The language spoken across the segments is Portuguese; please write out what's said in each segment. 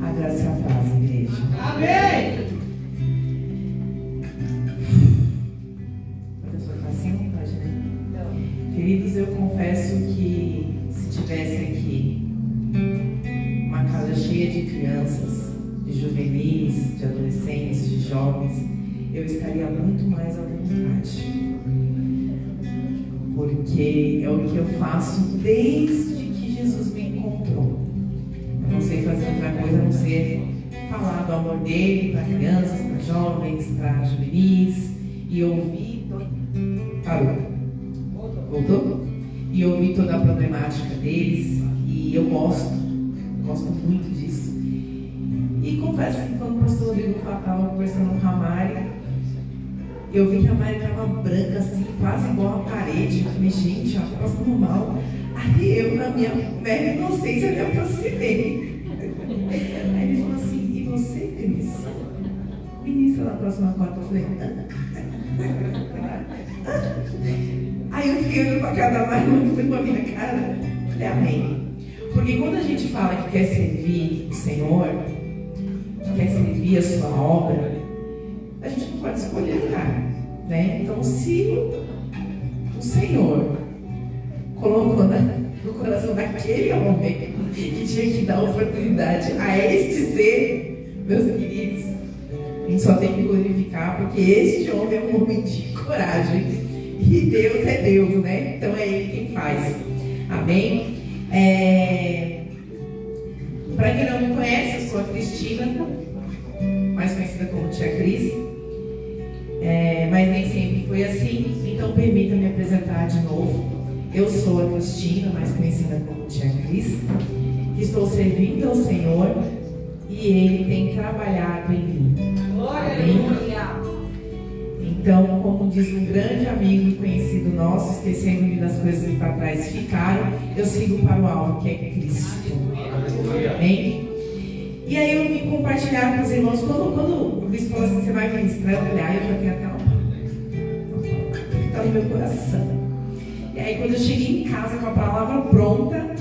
A graça e a paz, igreja. Amém! Pode soltar assim? Pode, né? Não. Queridos, eu confesso que se tivesse aqui uma casa cheia de crianças, de juvenis, de adolescentes, de jovens, eu estaria muito mais à vontade. Porque é o que eu faço desde que Jesus me encontrou. Eu não sei fazer outra coisa a não ser falar do amor dele para crianças, para jovens, para juvenis, e ouvir. Parou. Voltou? E ouvir toda a problemática deles, e eu gosto muito disso. E confesso que quando o pastor Rodrigo estava conversando com a Mari, eu vi que a Mari estava branca, assim, quase igual a parede. Eu falei, gente, ela está passando mal. Aí eu, na minha mera inocência, me aproximei. Aí ele falou assim, e você, Cris? Ministra na próxima quarta. Eu falei, Aí eu fiquei olhando para cada Mari, não foi com a minha cara. Eu falei, amém. Porque quando a gente fala que quer servir o Senhor, que quer servir a sua obra, a gente não pode escolher lugar, né? Então, se o Senhor colocou no coração daquele homem que tinha que dar oportunidade a este ser, meus queridos, a gente só tem que glorificar, porque este homem é um homem de coragem e Deus é Deus, né? Então é Ele quem faz. Amém? Para quem não me conhece, eu sou a Cristina, mais conhecida como Tia Cris. Mas nem sempre foi assim, então permita-me apresentar de novo. Eu sou a Cristina, mais conhecida como Tia Cris, que estou servindo ao Senhor e Ele tem trabalhado em mim. Amém? Então, como diz um grande amigo e conhecido nosso, esquecendo das coisas que para trás ficaram, eu sigo para o alvo, que é Cristo. Amém? E aí eu vim compartilhar com os irmãos, quando o bispo falou assim, você vai ministrar, eu falei, eu já tenho até uma está no meu coração. E aí quando eu cheguei em casa com a palavra pronta,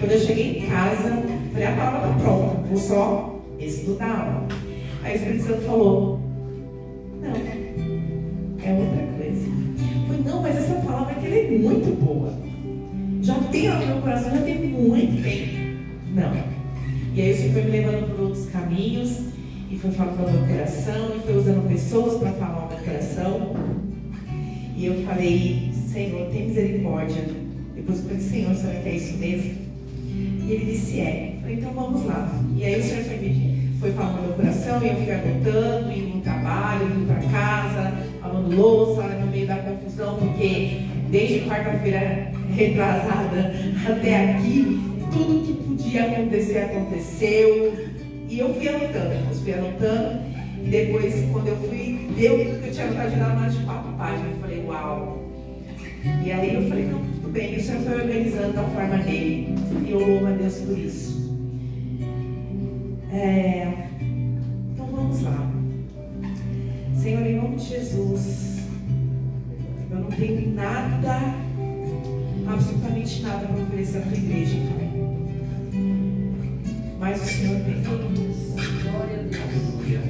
quando eu cheguei em casa, falei, a palavra está pronta, vou só estudar. Aí o Espírito Santo falou, não, é outra coisa. Eu falei, não, mas essa palavra aqui é muito boa. Já tem no meu coração, já tem muito tempo. Não. E aí o Senhor foi me levando por outros caminhos, e foi falando ao meu coração, e foi usando pessoas para falar ao meu coração. E eu falei, Senhor, tem misericórdia. Depois eu falei, Senhor, será que é isso mesmo? E ele disse, é. Eu falei, então vamos lá. E aí o Senhor foi falando no meu coração, e eu fui anotando, indo no trabalho, indo para casa, lavando louça, no meio da confusão, porque desde quarta-feira retrasada até aqui, tudo que podia acontecer, aconteceu. E eu fui anotando, e depois, quando eu fui ver o que eu tinha anotado, já dava mais de 4 páginas. Eu falei, uau! E aí eu falei, não, tudo bem. E o Senhor foi organizando da forma dele, e eu louvo a Deus por isso. Então vamos lá. Senhor, em nome de Jesus, eu não tenho nada, absolutamente nada para oferecer à tua igreja, Pai. Mas o Senhor tem tudo. Glória a Deus.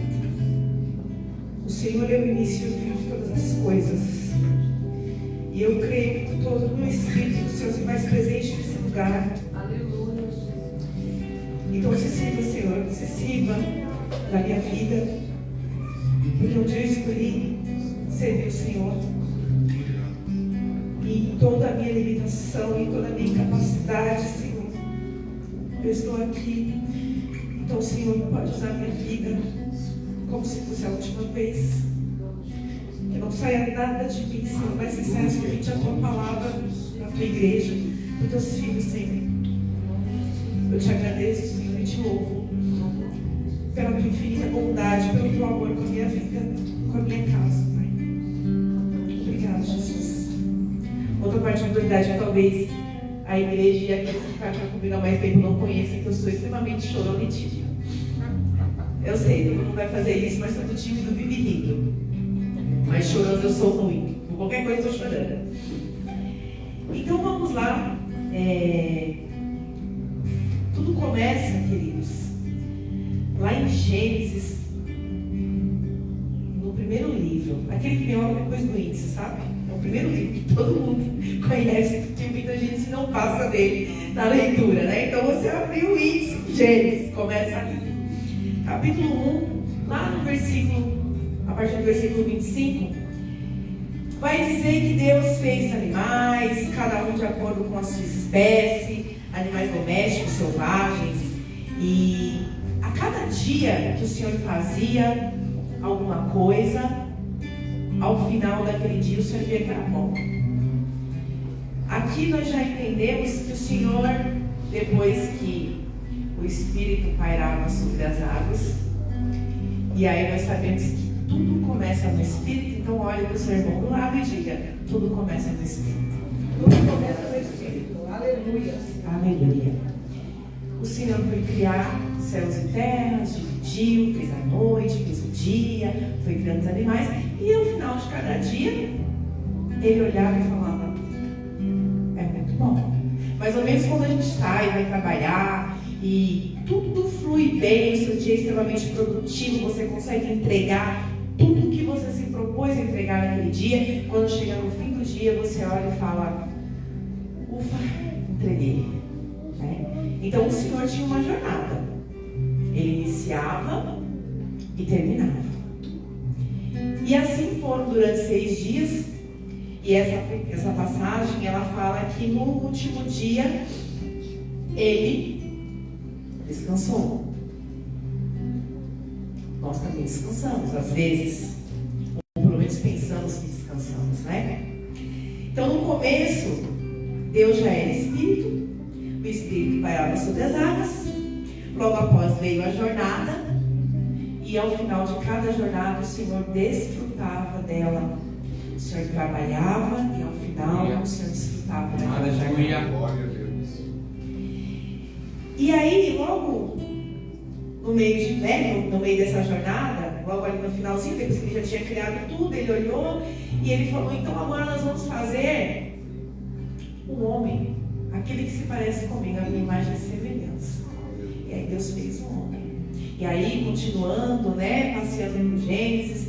O Senhor é o início e o fim de todas as coisas. E eu creio que todo o meu espírito do Senhor se faz presente nesse lugar. Aleluia. Então se sirva, Senhor, se sirva da minha vida. Porque um dia eu escolhi servir o Senhor. E em toda a minha limitação, em toda a minha incapacidade, Senhor, eu estou aqui. Então, Senhor, pode usar a minha vida como se fosse a última vez. Que não saia nada de mim, Senhor, mas que saia somente a tua palavra na tua igreja, para teus filhos, Senhor. Eu te agradeço, Senhor, e te louvo pela tua infinita bondade, pelo teu amor com a minha vida, com a minha casa, Pai. Obrigada, Jesus. Outra particularidade que talvez a igreja e aqueles que ficaram comigo há mais tempo não conhecem, que eu sou extremamente chorona e tímida. Eu sei, todo mundo vai fazer isso, mas todo tímido vive rindo. Mas chorando eu sou muito. qualquer coisa eu estou chorando. Então vamos lá. Tudo começa, queridos, lá em Gênesis, no primeiro livro, aquele que ganhou depois do índice, sabe? É o primeiro livro que todo mundo conhece, porque muita gente não passa dele na leitura, né? Então você abriu o índice, Gênesis, começa ali. Capítulo 1, lá no versículo, a partir do versículo 25, vai dizer que Deus fez animais, cada um de acordo com a sua espécie, animais domésticos, selvagens, e a cada dia que o Senhor fazia alguma coisa, ao final daquele dia o Senhor via que era bom. Aqui nós já entendemos que o Senhor, depois que o Espírito pairava sobre as águas, e aí nós sabemos que tudo começa no Espírito, então olhe para o seu irmão do lado e diga: tudo começa no Espírito. Tudo começa no Espírito. Aleluia. Aleluia. O Senhor foi criar céus e terras, dividiu, fez a noite, fez o dia, foi criando os animais, e ao final de cada dia ele olhava e falava: é muito bom. Mais ou menos quando a gente sai, vai trabalhar e tudo flui bem, o seu dia é extremamente produtivo, você consegue entregar tudo que você se propôs a entregar naquele dia. Quando chega no fim do dia, você olha e fala: ufa, entreguei, né? Então o Senhor tinha uma jornada, ele iniciava e terminava, e assim foram durante 6 dias. E essa passagem, ela fala que no último dia ele descansou. Nós também descansamos, às vezes, ou pelo menos pensamos que descansamos, né? Então no começo, Deus já era Espírito, o Espírito pairava sobre as águas. Logo após veio a jornada, e ao final de cada jornada o Senhor desfrutava dela. O Senhor trabalhava e ao final o Senhor desfrutava daquela jornada. E aí, logo no meio dessa jornada, logo ali no finalzinho, depois que ele já tinha criado tudo, ele olhou e ele falou: então agora nós vamos fazer um homem, aquele que se parece comigo, a minha imagem e semelhança. E aí Deus fez um homem. E aí, continuando, né, passeando no Gênesis,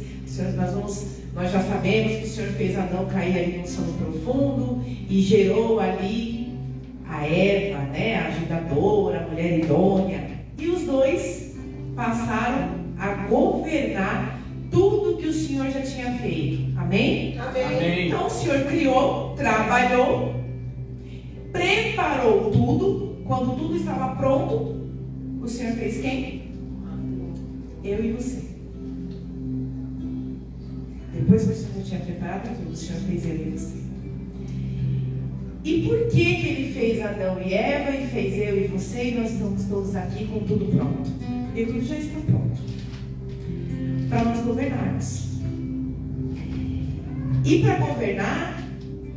nós já sabemos que o Senhor fez Adão cair ali num sono profundo e gerou ali a Eva, né, a ajudadora, a mulher idônea. E os dois passaram a governar tudo que o Senhor já tinha feito. Amém? Amém. Então o Senhor criou, trabalhou, preparou tudo. Quando tudo estava pronto, o Senhor fez quem? Eu e você. Depois que o Senhor tinha preparado tudo, o Senhor fez eu e você. E por que ele fez Adão e Eva e fez eu e você, e nós estamos todos aqui com tudo pronto? Porque tudo já está pronto para nós governarmos. E para governar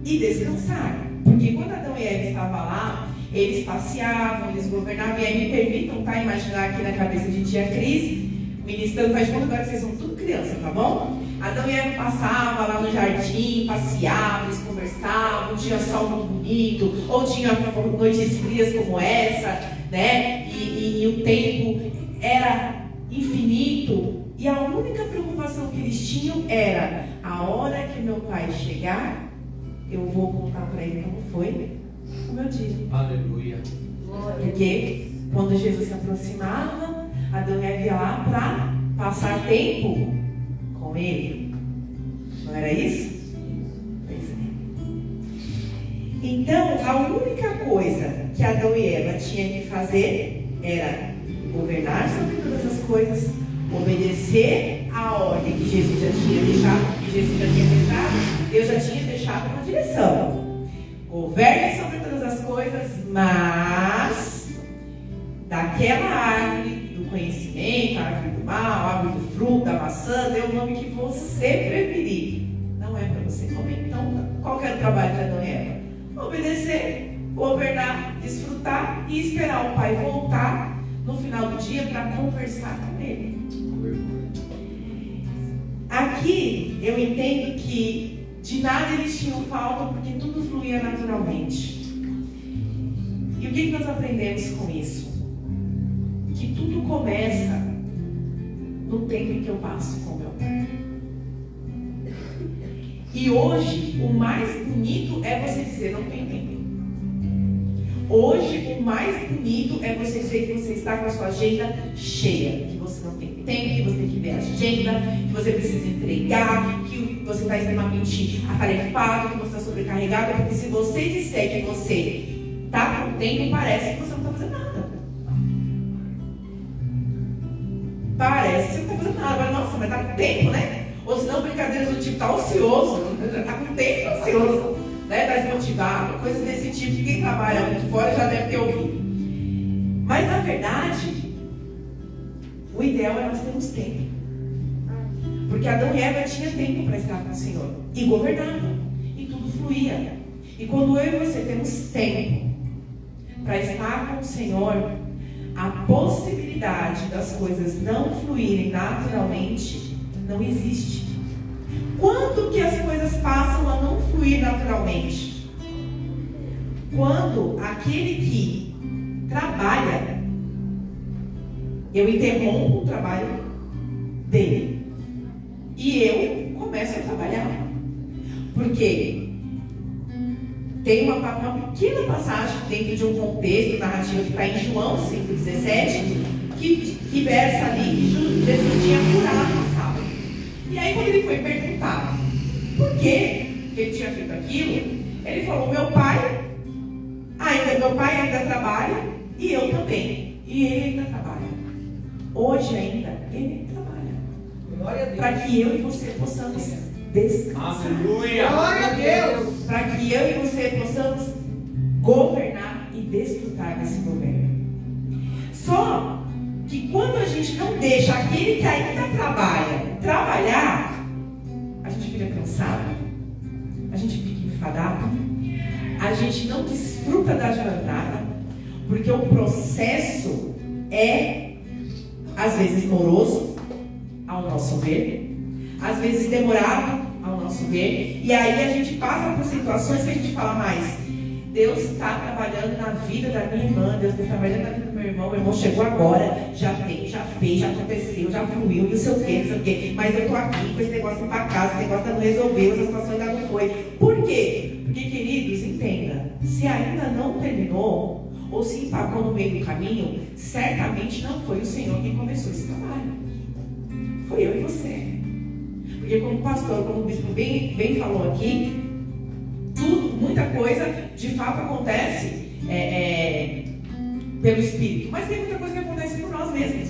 e descansar. Porque quando Adão e Eva estavam lá, eles passeavam, eles governavam. E aí me permitam, tá, imaginar aqui na cabeça de tia Cris, ministrando, faz conta agora que vocês são tudo criança, tá bom? Adão e Eva passavam lá no jardim, passeavam, eles conversavam, tinha sol muito bonito, ou tinha noites frias como essa, né? E o tempo era infinito, e a única preocupação que eles tinham era: a hora que meu pai chegar, eu vou contar para ele como foi o meu dia. Aleluia. Porque quando Jesus se aproximava, Adão e Eva ia lá para passar tempo com ele. Não era isso? Pois é. Então, a única coisa que Adão e Eva tinham que fazer era governar sobre todas as coisas, obedecer a ordem que Jesus já tinha deixado, que Jesus já tinha deixado. Deus já tinha deixado uma direção. Governem sobre todas as coisas, mas daquela árvore do conhecimento, a árvore do mal, a árvore do fruto, da maçã, dê o nome que você preferir. Não é para você comer. Então, qual que era o trabalho de Adão e Eva? Obedecer, governar, desfrutar e esperar o pai voltar no final do dia para conversar com ele. Aqui eu entendo que De nada eles tinham falta, porque tudo fluía naturalmente. E o que nós aprendemos com isso? Que tudo começa no tempo que eu passo com meu Pai. E hoje, o mais bonito é você dizer, não tenho tempo. Hoje, o mais bonito é você dizer que você está com a sua agenda cheia, que você não tem tempo, que você tem que ver a agenda, que você precisa entregar, que você está extremamente atarefado, que você está sobrecarregado, porque se você disser que você está com tempo, parece que você não está fazendo nada. Parece que você não está fazendo nada. Agora, nossa, mas está com tempo, né? Ou senão, brincadeiras do tipo, está ocioso, está com tempo ocioso, né? Está desmotivado, coisas desse tipo, que quem trabalha muito fora já deve ter ouvido. Mas, na verdade, o ideal é nós termos tempo. Porque Adão e Eva tinham tempo para estar com o Senhor. E governavam. E tudo fluía. E quando eu e você temos tempo para estar com o Senhor, a possibilidade das coisas não fluírem naturalmente não existe. Quando que as coisas passam a não fluir naturalmente? Quando aquele que trabalha, eu interrompo o trabalho dele e eu começo a trabalhar. Porque tem uma pequena passagem dentro de um contexto narrativo que está em João 5,17, que versa ali que Jesus tinha curado uma sábado. E aí, quando ele foi perguntado por que ele tinha feito aquilo, ele falou: meu pai ainda trabalha e eu também. E ele ainda trabalha. Hoje ainda, ele trabalha. Glória a Deus. Para que eu e você possamos descansar. Aleluia! Glória a Deus. Para que eu e você possamos governar e desfrutar desse governo. Só que quando a gente não deixa aquele que ainda trabalhar, a gente fica cansado, a gente fica enfadado, a gente não desfruta da jornada, porque o processo é, às vezes, moroso, ao nosso ver, às vezes demorado, ao nosso ver, e aí a gente passa por situações que a gente fala, mas Deus está trabalhando na vida da minha irmã, Deus está trabalhando na vida do meu irmão chegou agora, já fez, já aconteceu, já fluiu, e o seu quê, não sei o quê, mas eu estou aqui com esse negócio para casa, esse negócio ainda não resolveu, essa situação ainda não foi. Por quê? Porque, queridos, entenda, se ainda não terminou, ou se empacou no meio do caminho, certamente não foi o Senhor quem começou esse trabalho. Foi eu e você. Porque como o pastor, como o bispo bem falou aqui, muita coisa de fato acontece pelo Espírito, mas tem muita coisa que acontece por nós mesmos.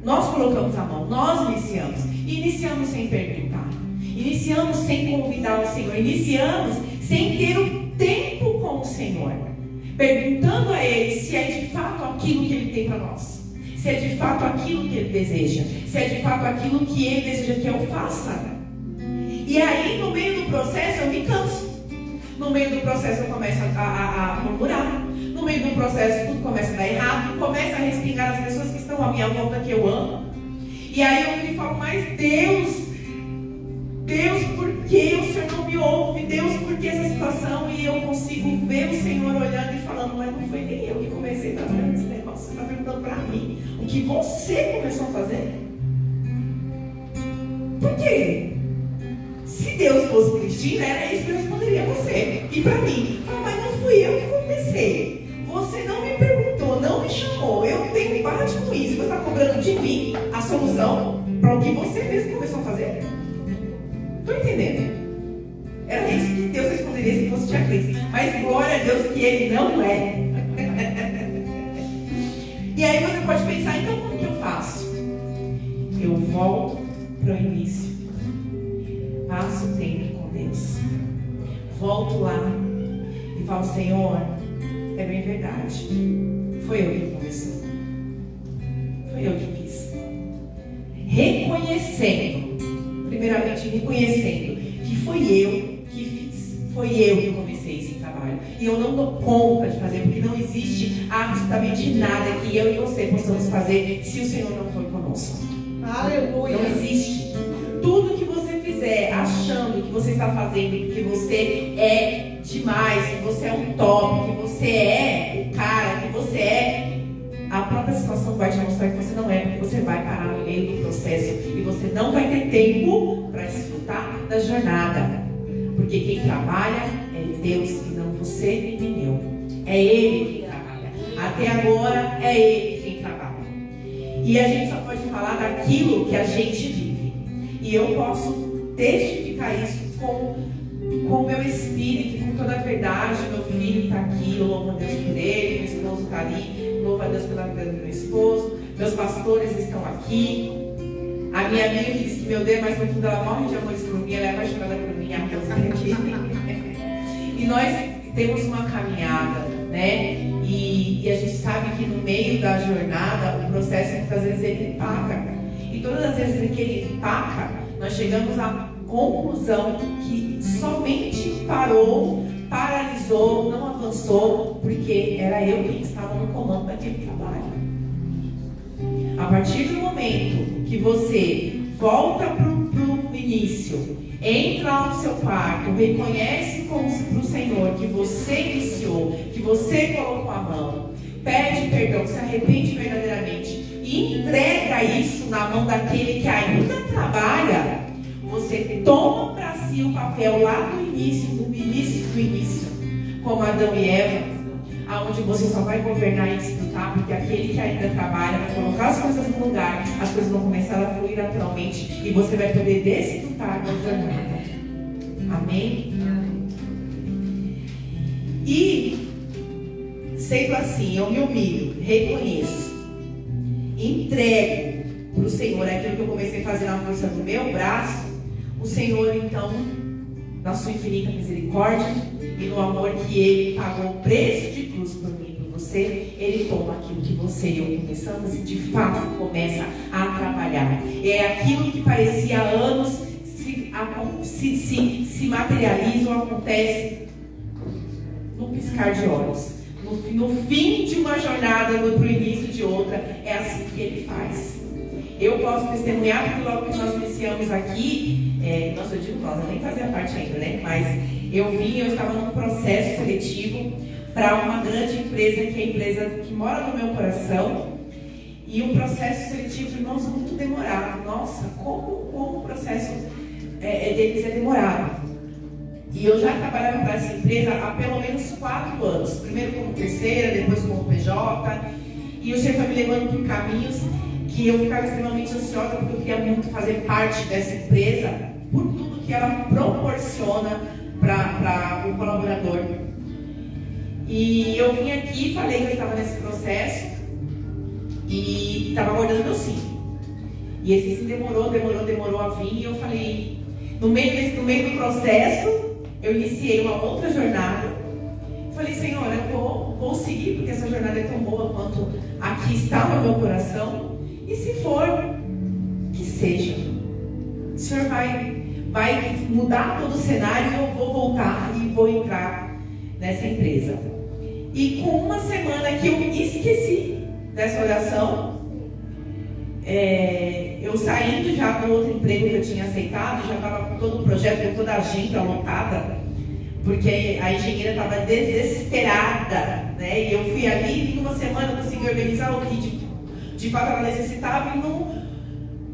Nós colocamos a mão, nós iniciamos. E iniciamos sem perguntar, iniciamos sem convidar o Senhor, iniciamos sem ter o tempo com o Senhor, perguntando a Ele se é de fato aquilo que Ele tem para nós, se é de fato aquilo que Ele deseja, se é de fato aquilo que Ele deseja que eu faça. E aí, no meio do processo, eu me canso. No meio do processo, eu começo a murmurar. No meio do processo, tudo começa a dar errado. Começa a respingar as pessoas que estão à minha volta, que eu amo. E aí eu me falo, mas Deus, por que o Senhor não me ouve? Deus, por que essa situação? E eu consigo ver o Senhor olhando e falando, mas não foi nem eu que comecei a trabalhar nesse negócio. Você está perguntando para mim o que você começou a fazer? Por quê? Se Deus fosse Cristina, era isso que eu responderia a você. E para mim, mas não fui eu que comecei. Você não me perguntou, não me chamou. Eu tenho parte com isso. Você está cobrando de mim a solução para o que você mesmo começou a fazer? Estou entendendo? Era isso que Deus responderia se fosse tia Cris. Mas glória a Deus que Ele não é. E aí você pode pensar, então como que eu faço? Eu volto para o início. Passo o tempo com Deus. Volto lá e falo, Senhor, é bem verdade. Foi eu que comecei. Foi eu que fiz. Primeiramente reconhecendo que foi eu que fiz. Foi eu que comecei esse trabalho. E eu não dou conta de fazer, porque não existe absolutamente nada que eu e você possamos fazer se o Senhor não for conosco. Aleluia. Não existe. Tudo que você fizer achando que você está fazendo, porque você é demais, que você é um top, que você é o cara, que você é... A própria situação vai te mostrar que você não é, porque você vai parar no meio do processo e você não vai ter tempo para desfrutar da jornada. Porque quem trabalha é Deus e não você nem eu. É Ele quem trabalha. Até agora é Ele quem trabalha. E a gente só pode falar daquilo que a gente vive. E eu posso testificar isso com o meu espírito, com toda a verdade. Meu filho está aqui, eu louvo a Deus por ele, meu esposo está ali. Louvo a Deus pela vida do meu esposo. Meus pastores estão aqui. A minha amiga que disse que meu Deus, mas no fundo ela morre de amores por mim. Ela é apaixonada por mim. E nós temos uma caminhada, né? E a gente sabe que no meio da jornada o processo muitas vezes ele empaca. E todas as vezes que ele empaca, nós chegamos à conclusão que somente paralisou, não avançou, porque era eu quem estava no comando daquele trabalho. A partir do momento que você volta para o início, entra lá no seu quarto, reconhece para o Senhor que você iniciou, que você colocou a mão, pede perdão, se arrepende verdadeiramente e entrega isso na mão daquele que ainda trabalha, você toma para si o papel lá do início, como Adão e Eva, aonde você só vai governar e desfrutar, porque aquele que ainda trabalha vai colocar as coisas no lugar, as coisas vão começar a fluir naturalmente e você vai poder desfrutar da jornada. Amém? E, sendo assim, eu me humilho, reconheço, entrego para o Senhor aquilo que eu comecei a fazer na força do meu braço. O Senhor, então, na sua infinita misericórdia e no amor que Ele pagou o preço de cruz por mim e por você, Ele toma aquilo que você e eu começamos e de fato começa a trabalhar. É aquilo que parecia há anos se materializa ou acontece no piscar de olhos. No fim de uma jornada, para o início de outra, é assim que Ele faz. Eu posso testemunhar, porque logo que nós iniciamos aqui, eu digo nós, eu nem fazia parte ainda, né? Mas eu estava num processo seletivo para uma grande empresa, que é a empresa que mora no meu coração. E o processo seletivo, irmãos, é muito demorado. Nossa, como o processo deles é demorado. E eu já trabalhava para essa empresa há pelo menos 4 anos. Primeiro como terceira, depois como PJ. E o Senhor foi me levando por caminhos que eu ficava extremamente ansiosa, porque eu queria muito fazer parte dessa empresa, por tudo que ela proporciona para o colaborador. E eu vim aqui, falei que eu estava nesse processo e estava aguardando meu sim. E esse sim demorou a vir, e eu falei, no meio do processo, eu iniciei uma outra jornada. Falei, Senhor, eu vou seguir, porque essa jornada é tão boa quanto aqui está no meu coração. E se for, que seja. O Senhor vai mudar todo o cenário e eu vou voltar e vou entrar nessa empresa. E com uma semana que eu esqueci dessa oração, eu saindo já do outro emprego que eu tinha aceitado, já estava com todo o projeto, com toda a agenda lotada, porque a engenheira estava desesperada, né? E eu fui ali, em uma semana eu consegui organizar o que de fato ela necessitava, e com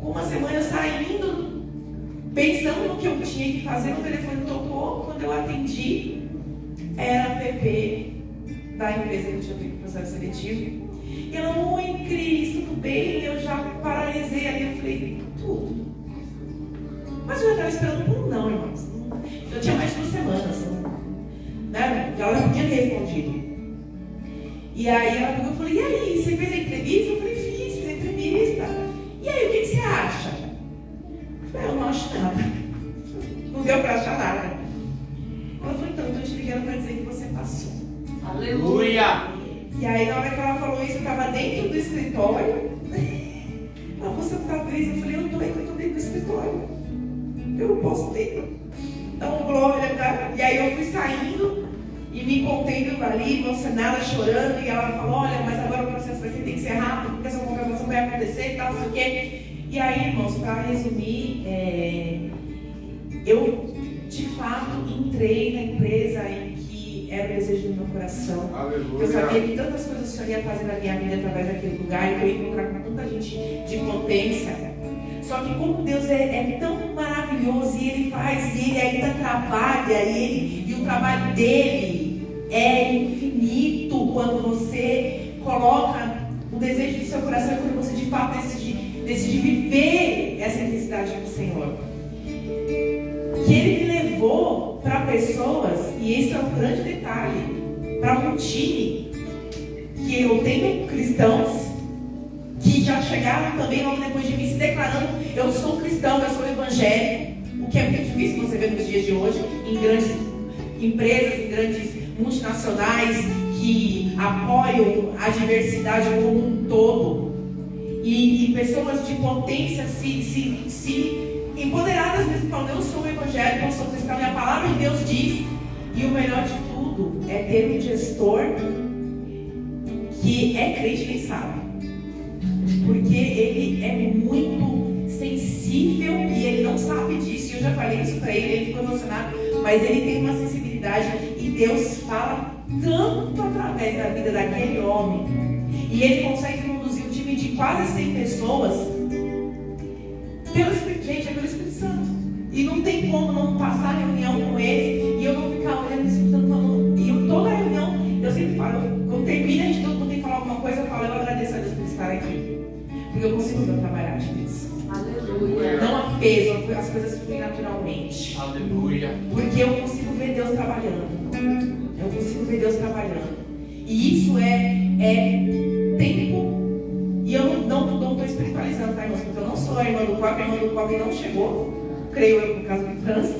uma semana eu saindo, pensando no que eu tinha que fazer, o telefone tocou. Quando eu atendi, era a PP da empresa que eu tinha feito o processo seletivo. E ela, oi Cris, tudo bem? Eu já paralisei ali, eu falei, tudo. Mas eu já estava esperando por um não, irmãos. Já tinha mais de 2 semanas, né? Ela já podia ter respondido. E aí ela pegou e falou, e aí, você fez a entrevista? Eu falei, fiz a entrevista. E aí, o que você acha? Eu falei, eu não acho nada. Não deu para achar nada. Ela falou, então, eu estou te ligando para dizer que você passou. Aleluia! E aí, na hora que ela falou isso, eu estava dentro do escritório. Ela, você não está feliz? Eu falei, eu estou dentro do escritório. Eu não posso ter. Então, glória, tá? E aí eu fui saindo e me contendo ali, emocionada, chorando. E ela falou, olha, mas agora o processo vai ter que ser rápido, porque essa contratação vai acontecer e tal, não sei o quê. E aí, irmãos, para resumir, eu entrei na empresa em que era o desejo do meu coração. Aleluia. Eu sabia que tantas coisas o Senhor ia fazer na minha vida através daquele lugar, e que eu ia encontrar com tanta gente de potência. Só que como Deus é tão maravilhoso, e Ele faz, e Ele ainda trabalha, e o trabalho dele é infinito quando você coloca o desejo do seu coração, quando você de fato decide viver essa necessidade do Senhor. Que Ele me levou para pessoas, e esse é um grande detalhe, para um time, que eu tenho cristãos que já chegaram também logo depois de mim se declarando: eu sou cristão, eu sou evangélico, o que é muito difícil você ver nos dias de hoje, em grandes empresas, em grandes multinacionais que apoiam a diversidade como um todo, e pessoas de potência se empoderadas mesmo, falando: eu sou evangélico, eu sou cristão, e a palavra de Deus diz. E o melhor de tudo é ter um gestor que é crente, nem sabe, porque ele é muito sensível e ele não sabe disso. Eu já falei isso para ele ficou emocionado, mas ele tem uma sensibilidade, e Deus fala tanto através da vida daquele homem, e ele consegue conduzir um time de quase 100 pessoas pelo Espírito. Gente, é pelo Espírito Santo, e não tem como não passar reunião com eles e eu não ficar olhando o Espírito Santo falando. E eu, toda reunião, eu sempre falo, quando termina, a gente, todo mundo tem que falar alguma coisa, eu falo: eu agradeço a Deus por estar aqui, porque eu consigo ver o trabalhar de Deus. Aleluia. Não há peso, as coisas fluem naturalmente. Aleluia. Porque eu consigo ver Deus trabalhando. Eu consigo ver Deus trabalhando. E isso é tempo. E eu não estou espiritualizando, tá, irmãos? Porque eu não sou a irmã do copo, a irmã do copo não chegou. Creio eu, por causa do trânsito.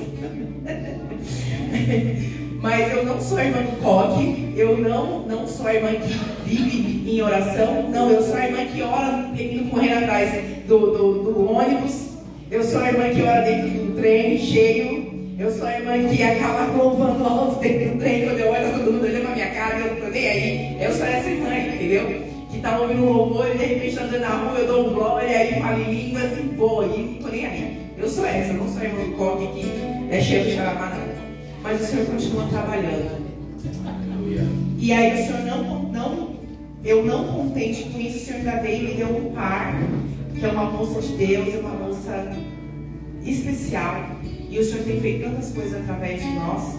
Mas eu não sou a irmã do coque, eu não sou a irmã que vive em oração. Não, eu sou a irmã que ora indo correndo atrás do ônibus. Eu sou a irmã que ora dentro do trem cheio. Eu sou a irmã que acaba louvando alto dentro do trem. Quando eu olho, tá todo mundo olhando pra minha cara, eu não tô nem aí. Eu sou essa irmã, entendeu? Que tá ouvindo um louvor e de repente tá andando na rua, eu dou um glória, e aí falo em línguas e voa, e não tô nem aí. Eu sou essa, eu não sou a irmã do coque que é cheio de xarabá, não. Mas o Senhor continua trabalhando. E aí o Senhor eu não contente com isso, o Senhor ainda veio e me deu um par, que é uma moça de Deus, é uma moça especial. E o Senhor tem feito tantas coisas através de nós.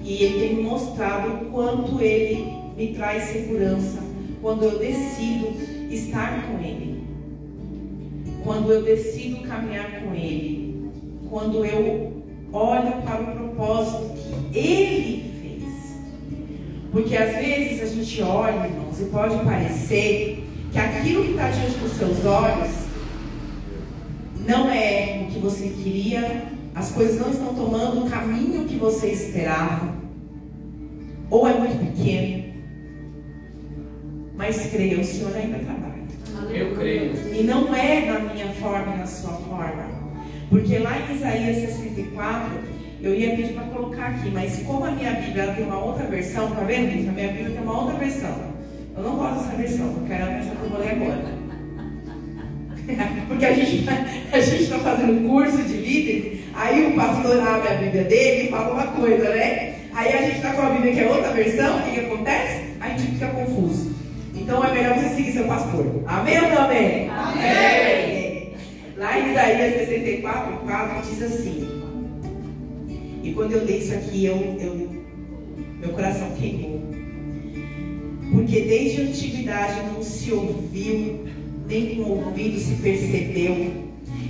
E Ele tem me mostrado o quanto Ele me traz segurança quando eu decido estar com Ele. Quando eu decido caminhar com Ele. Quando eu olho para o propósito que Ele fez. Porque às vezes a gente olha, irmãos, e pode parecer que aquilo que está diante dos seus olhos não é o que você queria, as coisas não estão tomando o caminho que você esperava, ou é muito pequeno. Mas creia, o Senhor ainda trabalha. Eu creio. E não é na minha forma e na sua forma. Porque lá em Isaías 64, eu ia pedir para colocar aqui, mas como a minha Bíblia ela tem uma outra versão, tá vendo isso? A minha Bíblia tem uma outra versão. Eu não gosto dessa versão, eu quero a versão que eu vou ler agora. Porque a gente está fazendo um curso de líderes, aí o pastor abre a Bíblia dele e fala uma coisa, né? Aí a gente está com a Bíblia que é outra versão, o que acontece? A gente fica confuso. Então é melhor você seguir seu pastor. Amém ou não amém? Amém! Lá em Isaías 64, 4 diz assim. E quando eu li isso aqui, meu coração queimou. Porque desde a antiguidade não se ouviu, nem com ouvido se percebeu,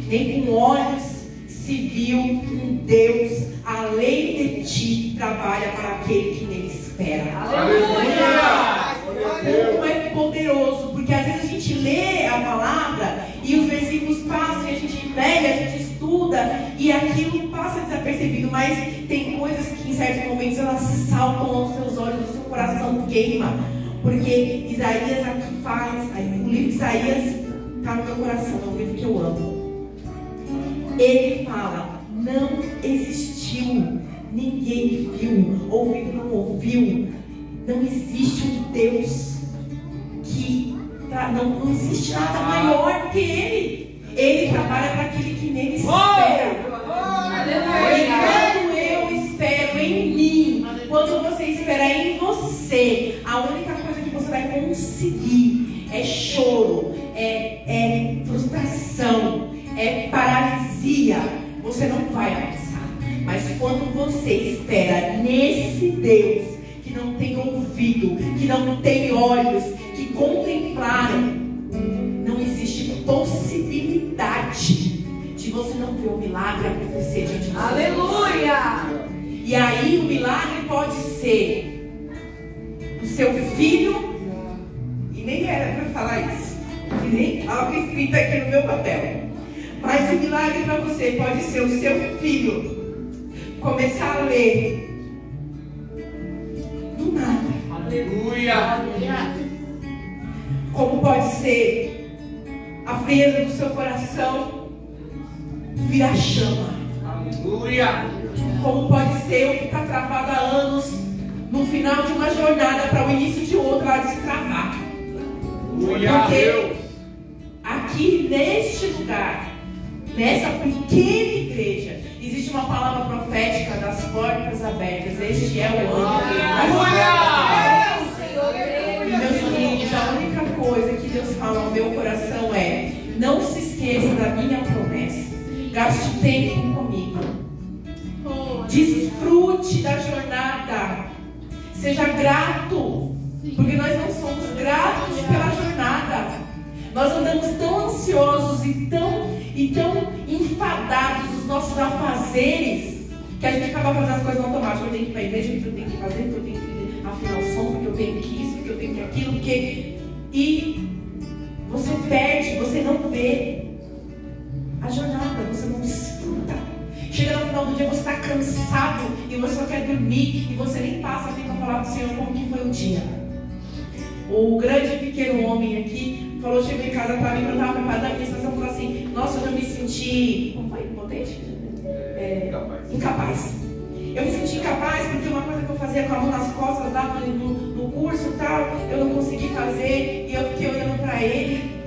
nem com olhos se viu um Deus além de ti que trabalha para aquele que nele espera. Aleluia! Como é poderoso, porque às vezes a gente lê a palavra e os versículos passam e a gente pega, a gente estuda e aquilo passa desapercebido, mas tem coisas que em certos momentos elas saltam aos seus olhos, o seu coração queima, porque Isaías aqui faz, o livro de Isaías está no meu coração, é um livro que eu amo. Ele fala, não existiu, ninguém viu, ouvido não ouviu, não existe um Deus que não existe nada maior que Ele. Ele trabalha para aquele que nele espera. E quando eu espero em mim, quando você esperar em você, a única coisa que você vai conseguir é choro, é frustração, é paralisia. Você não vai avançar. Mas quando você espera nesse Deus que não tem ouvido, que não tem olhos, que contemplaram, não existe possibilidade de você não ver o milagre acontecer diante de você. Aleluia! E aí o milagre pode ser o seu filho, e nem era para falar isso, e nem algo escrito aqui no meu papel. Mas o milagre para você pode ser o seu filho começar a ler do nada. Aleluia. Como pode ser a frieza do seu coração virar chama. Aleluia. Como pode ser o que está travado há anos no final de uma jornada para o início de outra destravar. Porque aqui neste lugar, nessa pequena igreja, existe uma palavra profética das portas abertas. Este é o ano das portas abertas. Meus amigos, a única coisa que Deus fala ao meu coração é: não se esqueça da minha promessa. Gaste tempo comigo. Desfrute da jornada. Seja grato. Porque nós não somos gratos pela jornada. Nós andamos tão ansiosos e tão enfadados nos nossos afazeres, que a gente acaba fazendo as coisas automáticas. Eu tenho que ir para a igreja, porque eu tenho que fazer, porque eu tenho que afinar o som, porque eu tenho que isso, porque eu tenho que aquilo, porque... E você perde, você não vê a jornada, você não desfruta. Chega no final do dia, você está cansado e você só quer dormir, e você nem passa tempo para falar para o Senhor como que foi o dia. O grande pequeno homem aqui falou, chegou em casa para mim, quando eu estava preparando a ministração, falou assim: nossa, eu já me senti, como foi? Impotente? Incapaz. Eu me senti incapaz porque uma coisa que eu fazia com a mão nas costas, dava no curso e tal, eu não consegui fazer, e eu fiquei olhando para ele.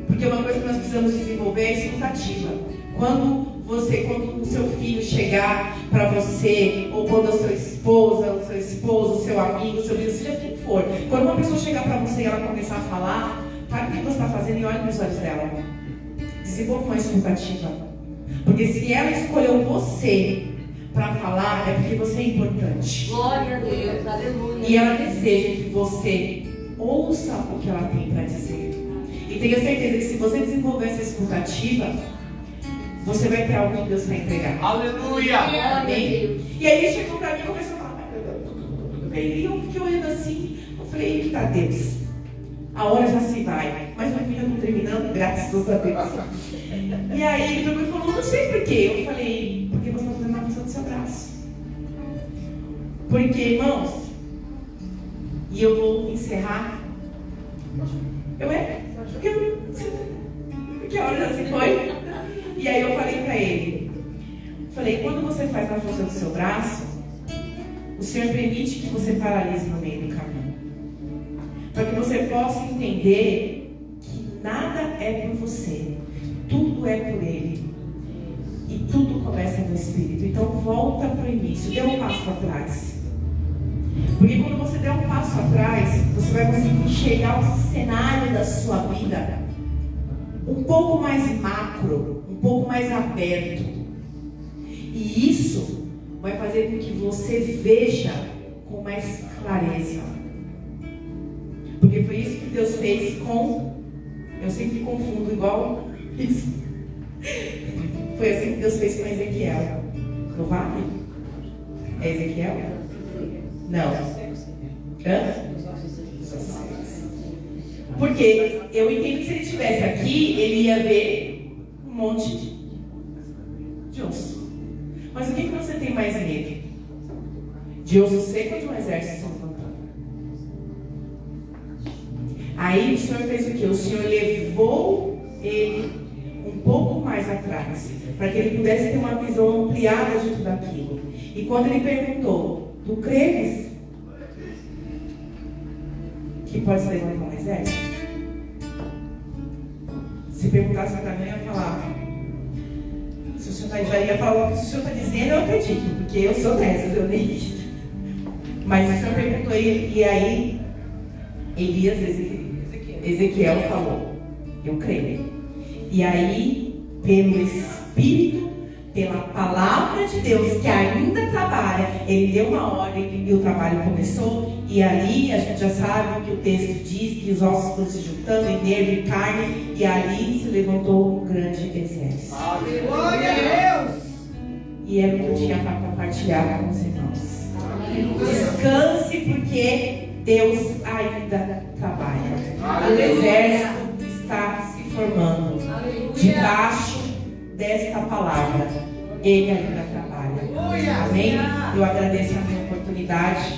Porque uma coisa que nós precisamos desenvolver é a escutativa. Quando o seu filho chegar para você, ou quando a sua esposa, o seu esposo, o seu amigo, o seu filho, seja quem for, quando uma pessoa chegar para você e ela começar a falar, para o que você está fazendo e olhe nos olhos dela. Desenvolva uma escutativa. Porque se ela escolheu você para falar, é porque você é importante. Glória a Deus, aleluia. E ela deseja que você ouça o que ela tem para dizer. E tenha certeza que se você desenvolver essa escutativa, você vai ter algo que Deus vai entregar. Aleluia. Amém? E aí ele chegou para mim e começou a falar, tudo bem? E eu fiquei olhando assim, eu falei, eita Deus, a hora já se vai, mas meu filho não terminando, graças a Deus. E aí ele me falou, não sei porquê. Eu falei, porque você está fazendo uma função do seu braço. Porque, irmãos, e eu vou encerrar. Porque a hora já se foi. E aí eu falei para ele, quando você faz a força do seu braço, o Senhor permite que você paralise no meio do caminho. Para que você possa entender que nada é por você, tudo é por Ele. E tudo começa no Espírito. Então volta para o início, dê um passo atrás. Porque quando você der um passo atrás, você vai conseguir enxergar o cenário da sua vida um pouco mais macro, um pouco mais aberto. E isso vai fazer com que você veja com mais clareza. Porque foi isso que Deus fez com... Eu sempre confundo igual isso. Foi assim que Deus fez com Ezequiel. No vale? É Ezequiel? Não. Hã? Porque eu entendo que se ele estivesse aqui, ele ia ver um monte de osso. Mas o que você tem mais medo? De osso seco ou de um exército se levantando? Aí o Senhor fez o quê? O Senhor levou ele um pouco mais atrás, para que ele pudesse ter uma visão ampliada de tudo aquilo. E quando ele perguntou, tu creres que pode se levantar um exército? Se perguntasse para mim, eu ia falar, se o já ia falar o que o senhor está dizendo, eu acredito, porque eu sou dessas, eu nem acredito. Mas o senhor perguntou, e aí Ezequiel falou, eu creio. E aí, pelo Espírito, pela palavra de Deus que ainda trabalha, ele deu uma ordem e o trabalho começou. E ali a gente já sabe o que o texto diz, que os ossos estão se juntando em nervo e carne, e ali se levantou um grande exército. Glória a Deus. E era o que eu tinha para compartilhar com os irmãos. Descanse, porque Deus ainda trabalha. O exército está se formando debaixo desta palavra. Ele ainda trabalha. Amém? Eu agradeço a minha oportunidade.